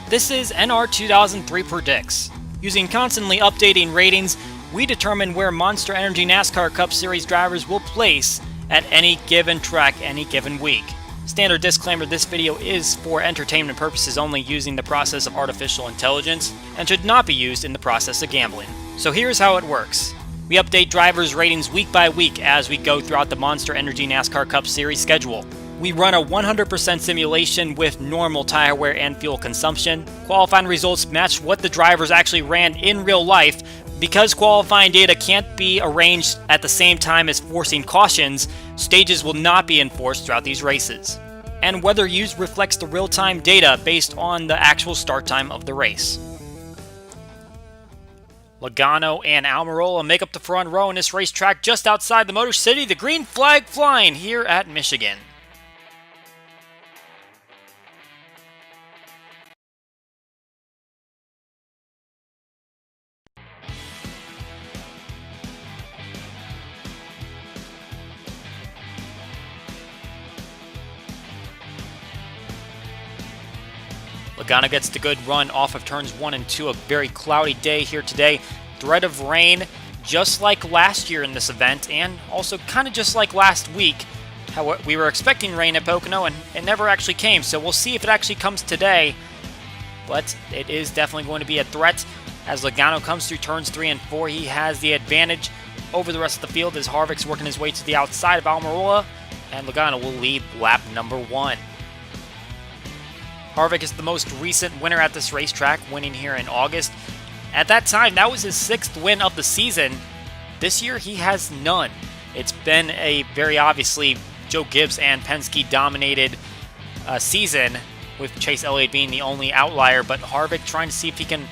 This is NR2003 Predicts. Using constantly updating ratings, we determine where Monster Energy NASCAR Cup Series drivers will place at any given track any given week. Standard disclaimer, this video is for entertainment purposes only, using the process of artificial intelligence and should not be used in the process of gambling. So here's how it works. We update drivers' ratings week by week as we go throughout the Monster Energy NASCAR Cup Series schedule. We run a 100% simulation with normal tire wear and fuel consumption. Qualifying results match what the drivers actually ran in real life. Because qualifying data can't be arranged at the same time as forcing cautions, stages will not be enforced throughout these races. And weather used reflects the real-time data based on the actual start time of the race. Logano and Almirola make up the front row in this racetrack just outside the Motor City, the green flag flying here at Michigan. Logano gets the good run off of turns 1 and 2. A very cloudy day here today. Threat of rain, just like last year in this event, and also kind of just like last week. How we were expecting rain at Pocono, and it never actually came. So we'll see if it actually comes today. But it is definitely going to be a threat as Logano comes through turns 3 and 4. He has the advantage over the rest of the field as Harvick's working his way to the outside of Almirola, and Logano will lead lap number 1. Harvick is the most recent winner at this racetrack, winning here in August. At that time, that was his 6th win of the season. This year, he has none. It's been a very obviously Joe Gibbs and Penske dominated season, with Chase Elliott being the only outlier, but Harvick trying to see if he can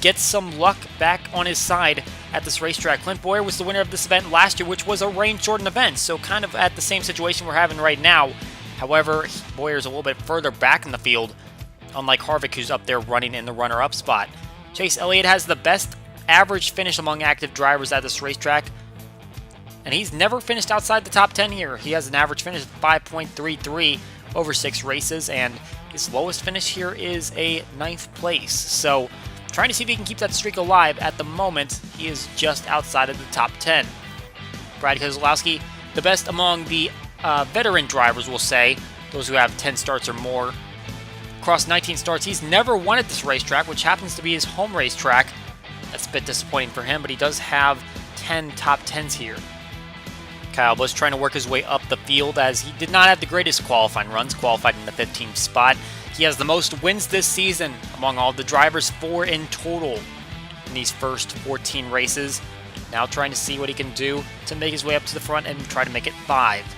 get some luck back on his side at this racetrack. Clint Bowyer was the winner of this event last year, which was a rain-shortened event, so kind of at the same situation we're having right now. However, Bowyer's a little bit further back in the field, unlike Harvick, who's up there running in the runner-up spot. Chase Elliott has the best average finish among active drivers at this racetrack, and he's never finished outside the top 10 here. He has an average finish of 5.33 over 6 races, and his lowest finish here is a 9th place. So, trying to see if he can keep that streak alive. At the moment, he is just outside of the top 10. Brad Keselowski, the best among the veteran drivers, we'll say, those who have 10 starts or more. Across 19 starts, he's never won at this racetrack, which happens to be his home racetrack. That's a bit disappointing for him, but he does have 10 top 10s here. Kyle Busch trying to work his way up the field as he did not have the greatest qualifying runs, qualified in the 15th spot. He has the most wins this season among all the drivers, 4 in total in these first 14 races. Now trying to see what he can do to make his way up to the front and try to make it 5.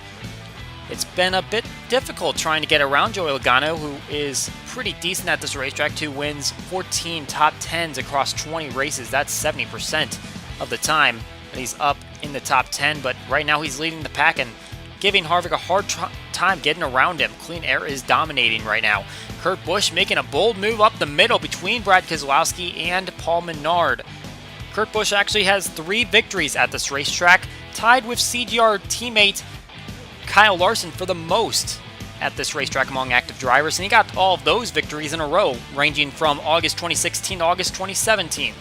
It's been a bit difficult trying to get around Joey Logano, who is pretty decent at this racetrack. 2 wins, 14 top 10s across 20 races. That's 70% of the time that he's up in the top 10. But right now he's leading the pack and giving Harvick a hard time getting around him. Clean Air is dominating right now. Kurt Busch making a bold move up the middle between Brad Keselowski and Paul Menard. Kurt Busch actually has 3 victories at this racetrack, tied with CGR teammate Kyle Larson for the most at this racetrack among active drivers, and he got all of those victories in a row, ranging from August 2016 to August 2017.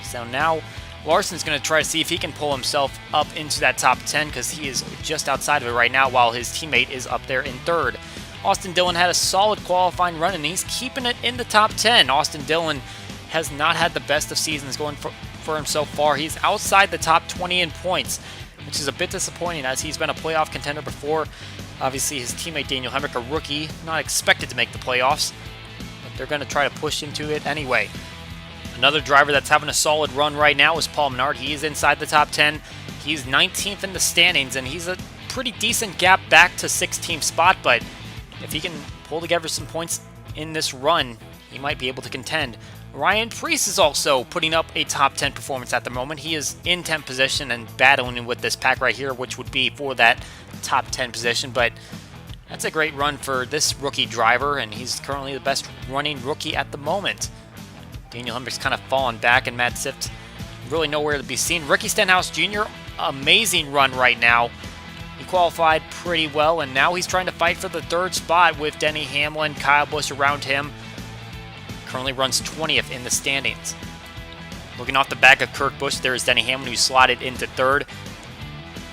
So now Larson's going to try to see if he can pull himself up into that top 10, because he is just outside of it right now, while his teammate is up there in 3rd. Austin Dillon had a solid qualifying run, and he's keeping it in the top 10. Austin Dillon has not had the best of seasons going for him so far. He's outside the top 20 in points, which is a bit disappointing as he's been a playoff contender before. Obviously, his teammate Daniel Hemrick, a rookie, not expected to make the playoffs, but they're going to try to push into it anyway. Another driver that's having a solid run right now is Paul Menard. He is inside the top 10. He's 19th in the standings, and he's a pretty decent gap back to 16th spot, but if he can pull together some points in this run, he might be able to contend. Ryan Preece is also putting up a top 10 performance at the moment. He is in 10th position and battling with this pack right here, which would be for that top 10 position. But that's a great run for this rookie driver, and he's currently the best running rookie at the moment. Daniel Hemrick's kind of fallen back, and Matt Sift really nowhere to be seen. Ricky Stenhouse Jr., amazing run right now. He qualified pretty well, and now he's trying to fight for the 3rd spot with Denny Hamlin, Kyle Busch around him. Currently runs 20th in the standings. Looking off the back of Kurt Busch, there is Denny Hamlin, who's slotted into 3rd.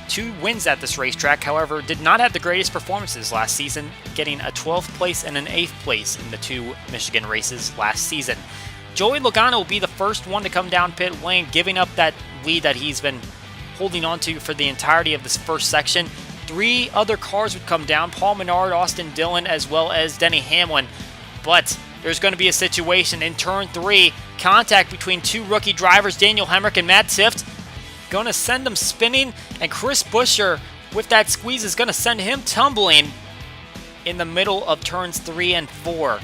2 wins at this racetrack, however, did not have the greatest performances last season, getting a 12th place and an 8th place in the 2 Michigan races last season. Joey Logano will be the first one to come down pit lane, giving up that lead that he's been holding on to for the entirety of this first section. 3 other cars would come down: Paul Menard, Austin Dillon, as well as Denny Hamlin. But there's going to be a situation in turn 3. Contact between 2 rookie drivers, Daniel Hemrick and Matt Tifft. Going to send them spinning, and Chris Buescher, with that squeeze, is going to send him tumbling in the middle of turns 3 and 4.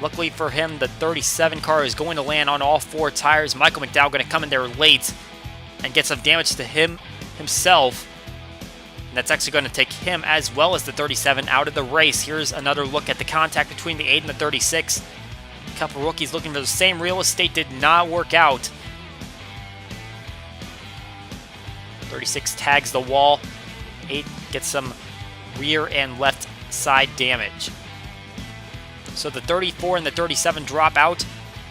Luckily for him, the 37 car is going to land on all 4 tires. Michael McDowell going to come in there late and get some damage to himself. And that's actually going to take him, as well as the 37, out of the race. Here's another look at the contact between the 8 and the 36. A couple rookies looking for the same real estate, did not work out. 36 tags the wall. 8 gets some rear and left side damage. So the 34 and the 37 drop out.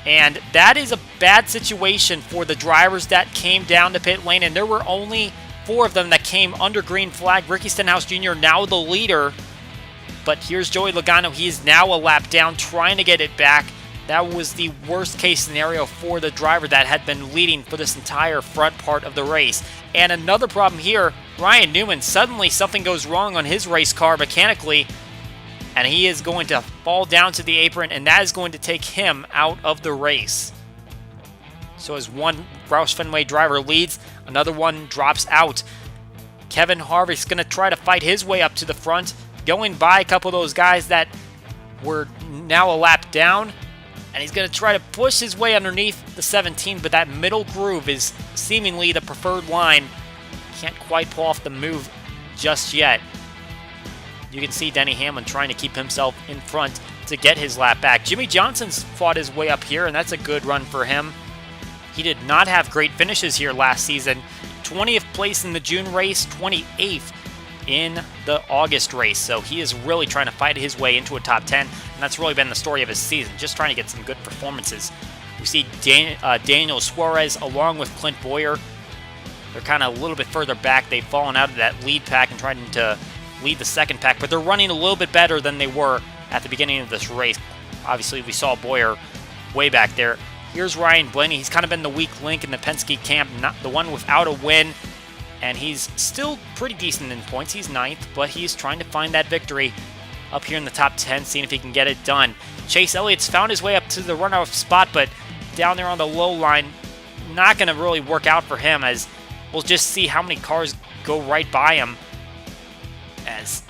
And that is a bad situation for the drivers that came down to pit lane. And there were only 4 of them that came under green flag. Ricky Stenhouse Jr. now the leader. But here's Joey Logano. He is now a lap down, trying to get it back. That was the worst case scenario for the driver that had been leading for this entire front part of the race. And another problem here, Ryan Newman, suddenly something goes wrong on his race car mechanically, and he is going to fall down to the apron, and that is going to take him out of the race. So as one Roush Fenway driver leads, another one drops out. Kevin Harvick's going to try to fight his way up to the front, going by a couple of those guys that were now a lap down. And he's going to try to push his way underneath the 17, but that middle groove is seemingly the preferred line. Can't quite pull off the move just yet. You can see Denny Hamlin trying to keep himself in front to get his lap back. Jimmy Johnson's fought his way up here, and that's a good run for him. He did not have great finishes here last season. 20th place in the June race, 28th in the August race. So he is really trying to fight his way into a top 10, and that's really been the story of his season, just trying to get some good performances. We see Daniel Suarez along with Clint Boyer. They're kind of a little bit further back. They've fallen out of that lead pack and trying to lead the second pack, but they're running a little bit better than they were at the beginning of this race. Obviously, we saw Boyer way back there. Here's Ryan Blaney. He's kind of been the weak link in the Penske camp, not the one without a win, and he's still pretty decent in points. He's 9th, but he's trying to find that victory up here in the top 10, seeing if he can get it done. Chase Elliott's found his way up to the runoff spot, but down there on the low line, not going to really work out for him, as we'll just see how many cars go right by him, as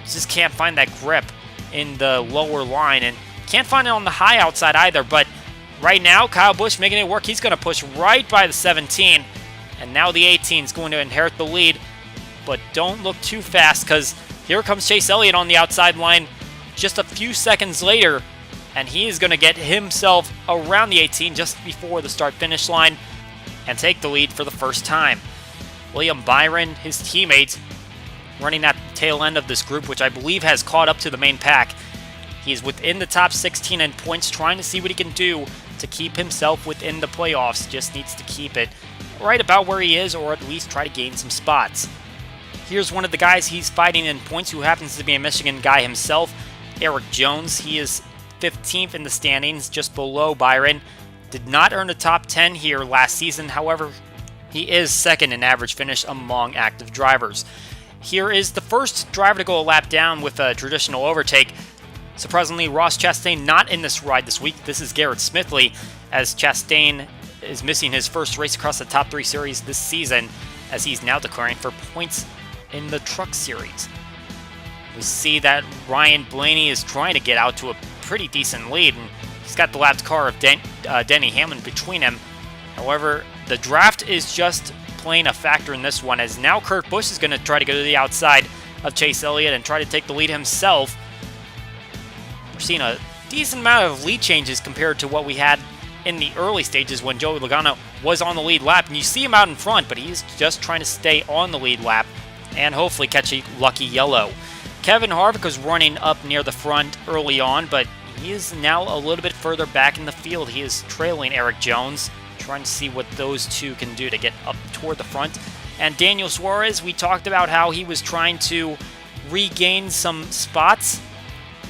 just can't find that grip in the lower line, and can't find it on the high outside either. But right now, Kyle Busch making it work. He's going to push right by the 17, and now the 18 is going to inherit the lead. But don't look too fast, because here comes Chase Elliott on the outside line just a few seconds later, and he is going to get himself around the 18 just before the start-finish line and take the lead for the first time. William Byron, his teammate, running at the tail end of this group, which I believe has caught up to the main pack. He's within the top 16 in points, trying to see what he can do to keep himself within the playoffs. Just needs to keep it right about where he is, or at least try to gain some spots. Here's one of the guys he's fighting in points, who happens to be a Michigan guy himself, Eric Jones. He is 15th in the standings, just below Byron. Did not earn a top 10 here last season. However, he is second in average finish among active drivers. Here is the first driver to go a lap down with a traditional overtake. Surprisingly, Ross Chastain not in this ride this week. This is Garrett Smithley, as Chastain is missing his first race across the top 3 series this season, as he's now declaring for points in the Truck Series. We see that Ryan Blaney is trying to get out to a pretty decent lead, and he's got the lapped car of Denny Hamlin between him. However, the draft is just playing a factor in this one, as now Kurt Busch is going to try to go to the outside of Chase Elliott and try to take the lead himself. We're seeing a decent amount of lead changes compared to what we had in the early stages when Joey Logano was on the lead lap, and you see him out in front, but he's just trying to stay on the lead lap and hopefully catch a lucky yellow. Kevin Harvick was running up near the front early on, but He is now a little bit further back in the field. He is trailing Eric Jones, trying to see what those two can do to get up toward the front. And Daniel Suarez, we talked about how he was trying to regain some spots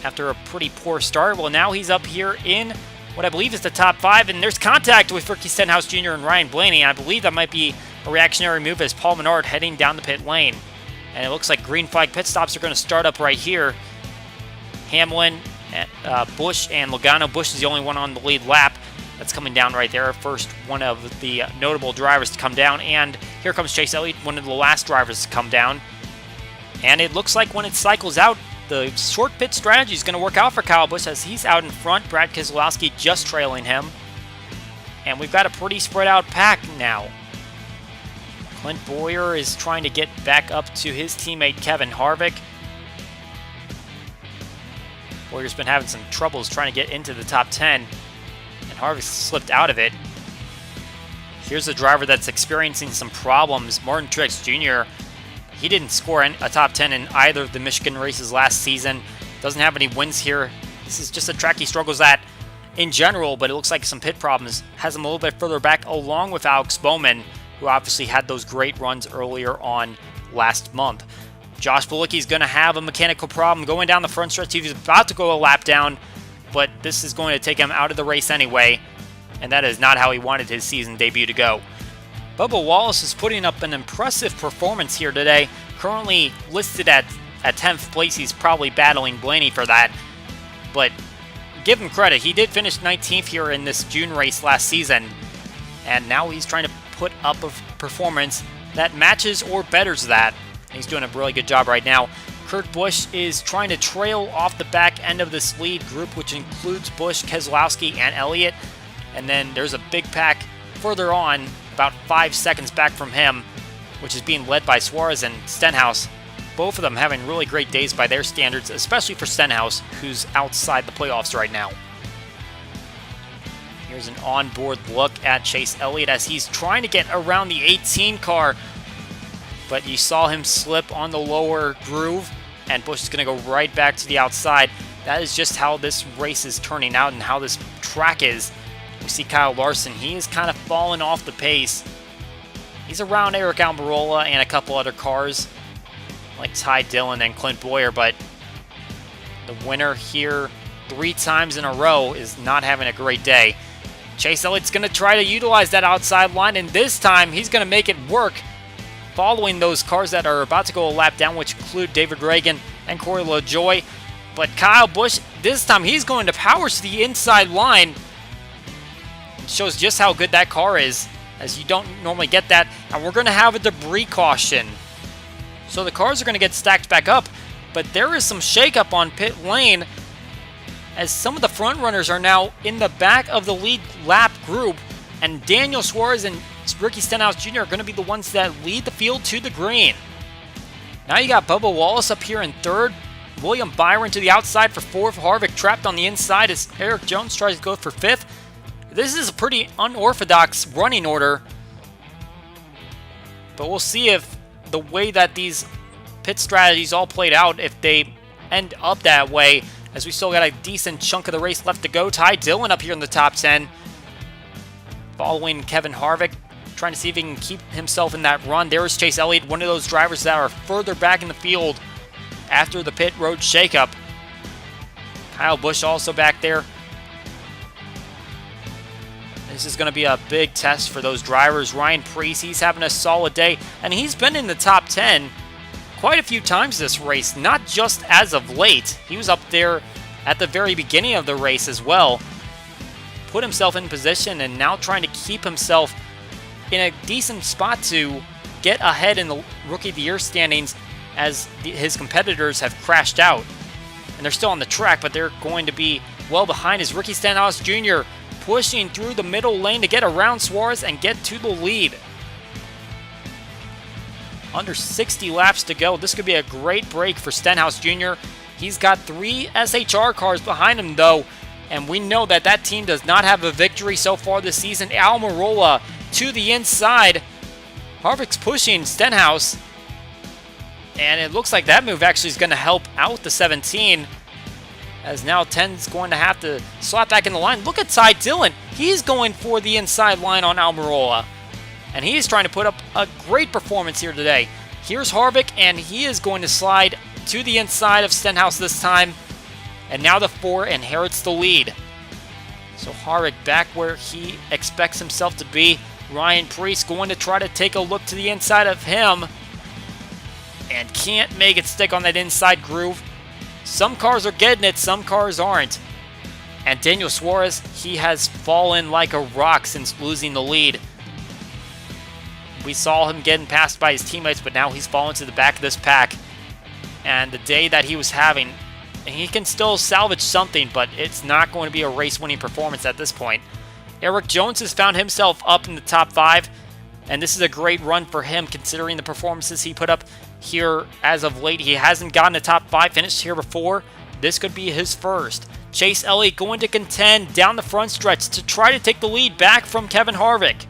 after a pretty poor start. Well, now he's up here in what I believe is the top 5, and there's contact with Ricky Stenhouse Jr. and Ryan Blaney. I believe that might be a reactionary move as Paul Menard heading down the pit lane. And it looks like green flag pit stops are going to start up right here. Hamlin, Busch, and Logano. Busch is the only one on the lead lap. That's coming down right there. First one of the notable drivers to come down. And here comes Chase Elliott, one of the last drivers to come down. And it looks like when it cycles out, the short pit strategy is going to work out for Kyle Busch as he's out in front. Brad Keselowski just trailing him. And we've got a pretty spread out pack now. Clint Bowyer is trying to get back up to his teammate Kevin Harvick. Boyer's been having some troubles trying to get into the top 10. And Harvick slipped out of it. Here's a driver that's experiencing some problems. Martin Truex Jr. He didn't score a top 10 in either of the Michigan races last season. Doesn't have any wins here. This is just a track he struggles at in general, but it looks like some pit problems has him a little bit further back, along with Alex Bowman, who obviously had those great runs earlier on last month. Josh Bilicki's going to have a mechanical problem going down the front stretch. He's about to go a lap down, but this is going to take him out of the race anyway, and that is not how he wanted his season debut to go. Bubba Wallace is putting up an impressive performance here today. Currently listed at 10th place. He's probably battling Blaney for that. But give him credit. He did finish 19th here in this June race last season. And now he's trying to put up a performance that matches or betters that. He's doing a really good job right now. Kurt Busch is trying to trail off the back end of this lead group, which includes Busch, Keselowski, and Elliott. And then there's a big pack further on, about 5 seconds back from him, which is being led by Suarez and Stenhouse. Both of them having really great days by their standards, especially for Stenhouse, who's outside the playoffs right now. Here's an onboard look at Chase Elliott as he's trying to get around the 18 car, but you saw him slip on the lower groove, and Busch is going to go right back to the outside. That is just how this race is turning out and how this track is. We see Kyle Larson. He is kind of falling off the pace. He's around Eric Almirola and a couple other cars like Ty Dillon and Clint Bowyer, but the winner here 3 times in a row is not having a great day. Chase Elliott's going to try to utilize that outside line, and this time he's going to make it work following those cars that are about to go a lap down, which include David Reagan and Corey LaJoie. But Kyle Busch, this time he's going to power to the inside line. It shows just how good that car is, as you don't normally get that. And we're going to have a debris caution. So the cars are going to get stacked back up, but there is some shakeup on pit lane as some of the front runners are now in the back of the lead lap group, and Daniel Suarez and Ricky Stenhouse Jr. are going to be the ones that lead the field to the green. Now you got Bubba Wallace up here in third, William Byron to the outside for fourth, Harvick trapped on the inside as Eric Jones tries to go for fifth. This is a pretty unorthodox running order, but we'll see if the way that these pit strategies all played out, if they end up that way, as we still got a decent chunk of the race left to go. Ty Dillon up here in the top 10, following Kevin Harvick, trying to see if he can keep himself in that run. There is Chase Elliott, one of those drivers that are further back in the field after the pit road shakeup. Kyle Busch also back there. This is going to be a big test for those drivers. Ryan Preece, he's having a solid day, and he's been in the top 10 quite a few times this race, not just as of late. He was up there at the very beginning of the race as well. Put himself in position and now trying to keep himself in a decent spot to get ahead in the Rookie of the Year standings as his competitors have crashed out. And they're still on the track, but they're going to be well behind as Ricky Stenhouse Jr. pushing through the middle lane to get around Suarez and get to the lead. Under 60 laps to go. This could be a great break for Stenhouse Jr. He's got 3 SHR cars behind him, though, and we know that that team does not have a victory so far this season. Almirola to the inside. Harvick's pushing Stenhouse, and it looks like that move actually is going to help out the 17. as now 10's going to have to slot back in the line. Look at Ty Dillon. He's going for the inside line on Almirola, and he's trying to put up a great performance here today. Here's Harvick, and he is going to slide to the inside of Stenhouse this time, and now the 4 inherits the lead. So Harvick back where he expects himself to be. Ryan Preece going to try to take a look to the inside of him, and can't make it stick on that inside groove. Some cars are getting it, some cars aren't. And Daniel Suarez, he has fallen like a rock since losing the lead. We saw him getting passed by his teammates, but now he's fallen to the back of this pack. And the day that he was having, he can still salvage something, but it's not going to be a race-winning performance at this point. Eric Jones has found himself up in the top 5, and this is a great run for him considering the performances he put up here as of late. He hasn't gotten the top 5 finished here before. This could be his first. Chase Elliott going to contend down the front stretch to try to take the lead back from Kevin Harvick.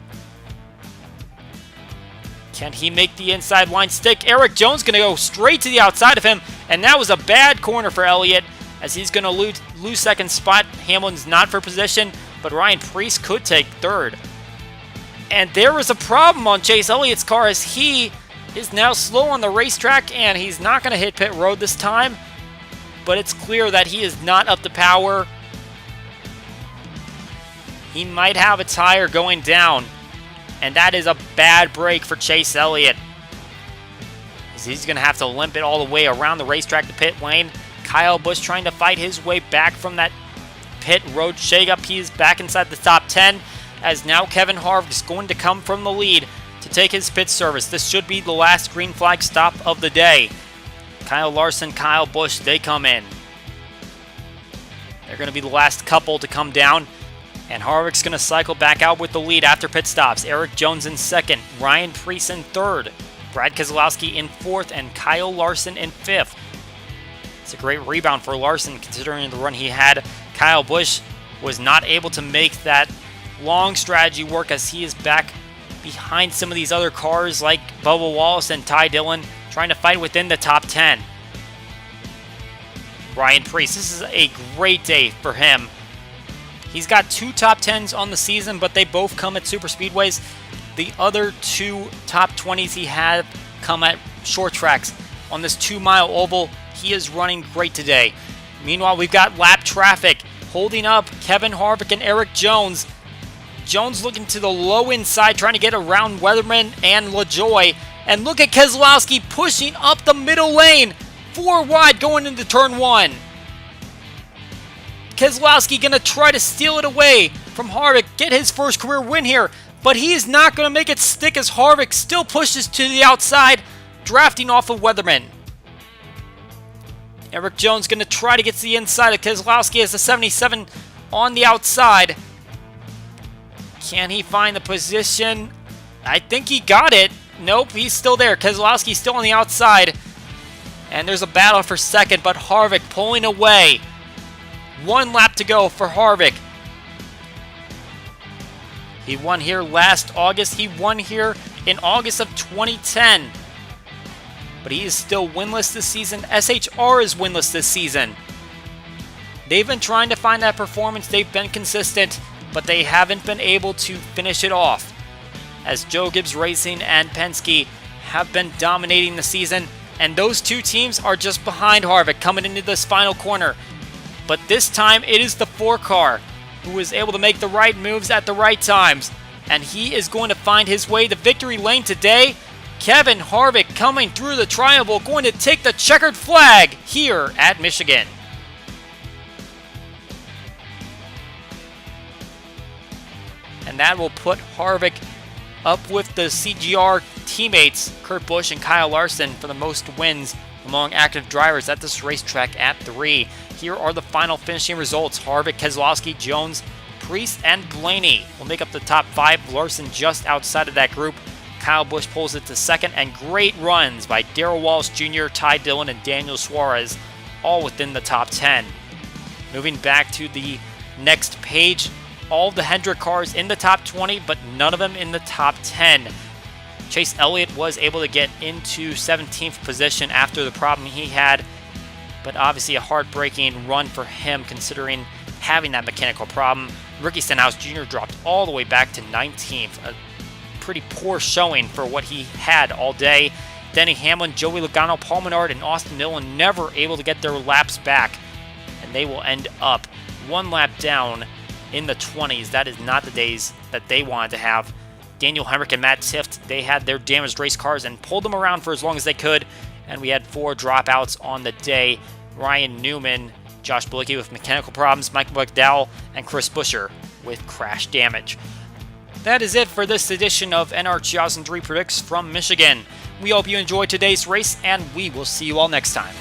Can he make the inside line stick? Eric Jones going to go straight to the outside of him, and that was a bad corner for Elliott as he's going to lose second spot. Hamlin's not for position, but Ryan Preece could take third. And there is a problem on Chase Elliott's car as he is now slow on the racetrack, and he's not going to hit pit road this time, but it's clear that he is not up to power. He might have a tire going down, and that is a bad break for Chase Elliott. He's going to have to limp it all the way around the racetrack to pit lane. Kyle Busch trying to fight his way back from that pit road shakeup. He is back inside the top 10, as now Kevin Harvick is going to come from the lead to take his pit service. This should be the last green flag stop of the day. Kyle Larson, Kyle Busch, they come in. They're going to be the last couple to come down, and Harvick's going to cycle back out with the lead after pit stops. Eric Jones in second, Ryan Preece in third, Brad Keselowski in fourth, and Kyle Larson in fifth. It's a great rebound for Larson considering the run he had. Kyle Busch was not able to make that long strategy work as he is back behind some of these other cars like Bubba Wallace and Ty Dillon trying to fight within the top 10. Ryan Preece, this is a great day for him. He's got 2 top 10s on the season, but they both come at super speedways. The other 2 top 20s he had come at short tracks. On this 2-mile oval, he is running great today. Meanwhile, we've got lap traffic holding up Kevin Harvick and Eric Jones. Jones looking to the low inside, trying to get around Weatherman and LaJoie. And look at Keselowski pushing up the middle lane. 4 wide going into turn 1. Keselowski going to try to steal it away from Harvick, get his first career win here. But he is not going to make it stick as Harvick still pushes to the outside, drafting off of Weatherman. Eric Jones going to try to get to the inside of Keselowski as the 77 on the outside. Can he find the position? I think he got it. Nope, he's still there. Keselowski's still on the outside. And there's a battle for second, but Harvick pulling away. 1 lap to go for Harvick. He won here last August. He won here in August of 2010. But he is still winless this season. SHR is winless this season. They've been trying to find that performance. They've been consistent, but they haven't been able to finish it off, as Joe Gibbs Racing and Penske have been dominating the season, and those 2 teams are just behind Harvick coming into this final corner. But this time it is the 4 car who is able to make the right moves at the right times, and he is going to find his way to victory lane today. Kevin Harvick coming through the triangle, going to take the checkered flag here at Michigan. And that will put Harvick up with the CGR teammates, Kurt Busch and Kyle Larson, for the most wins among active drivers at this racetrack at 3. Here are the final finishing results. Harvick, Keselowski, Jones, Preece, and Blaney will make up the top 5. Larson just outside of that group. Kyle Busch pulls it to second, and great runs by Darrell Wallace Jr., Ty Dillon, and Daniel Suarez, all within the top 10. Moving back to the next page, all of the Hendrick cars in the top 20, but none of them in the top 10. Chase Elliott was able to get into 17th position after the problem he had but obviously a heartbreaking run for him considering having that mechanical problem. Ricky Stenhouse Jr. dropped all the way back to 19th. A pretty poor showing for what he had all day. Denny Hamlin, Joey Logano, Paul Menard, and Austin Dillon never able to get their laps back, and they will end up one lap down in the 20s. That is not the days that they wanted to have. Daniel Hemrick and Matt Tifft, they had their damaged race cars and pulled them around for as long as they could, and we had 4 dropouts on the day. Ryan Newman, Josh Bilicki with mechanical problems, Michael McDowell, and Chris Buescher with crash damage. That is it for this edition of NR2003 Predicts from Michigan. We hope you enjoyed today's race, and we will see you all next time.